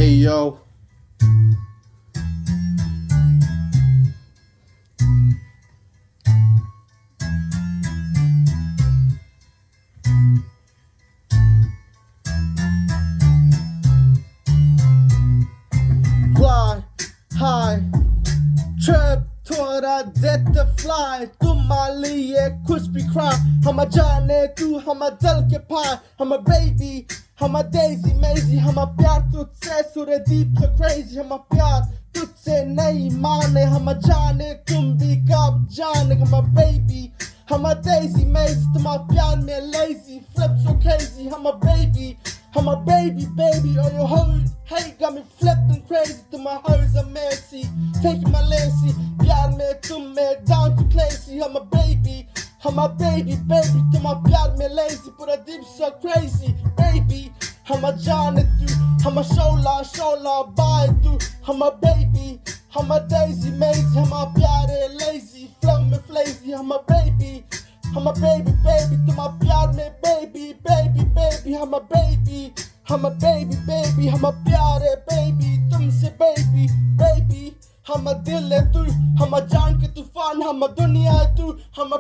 Hey yo, fly high, trap थोड़ा death to fly तुम्हारे लिए कुछ भी cry हम जाने तू हम जल के पार हम baby हम daisy mazy हम प्यार तुझसे सूर्य deep so crazy हम प्यार तुझसे नहीं माने हम जाने तुम भी कब जाने हम baby हम daisy mazy तुम्हारे प्यार में lazy flip so crazy हम baby baby on your whole hate got me flipping crazy to my hoes of mercy taking my lacy प्यार में तुम में down to crazy I'm a baby baby तुम प्यार में lazy पूरा deep so crazy baby हम जाने तू हम शोला बाय तू हम baby हम daisy mazy हम प्यारे lazy flow में flazy हम baby baby तुम प्यार में baby हम baby हम प्यारे baby तुमसे baby हम दिल है तू हम जान के तूफान हम दुनिया है तू हम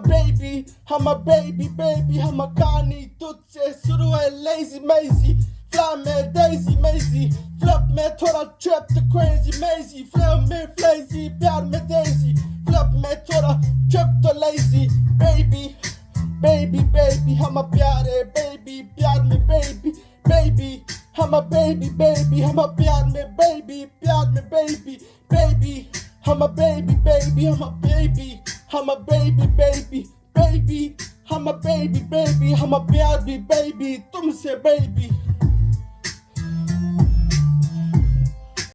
baby हम कहानी तुझसे शुरू है lazy mazy fly में daisy mazy flip में थोड़ा trap to crazy mazy flow में flazy प्यार में daisy flip में थोड़ा trap to lazy baby हम प्यारे baby प्यार में baby हम baby हम प्यार में baby प्यार में baby हम baby हम baby हम baby हम प्यार भी baby तुमसे baby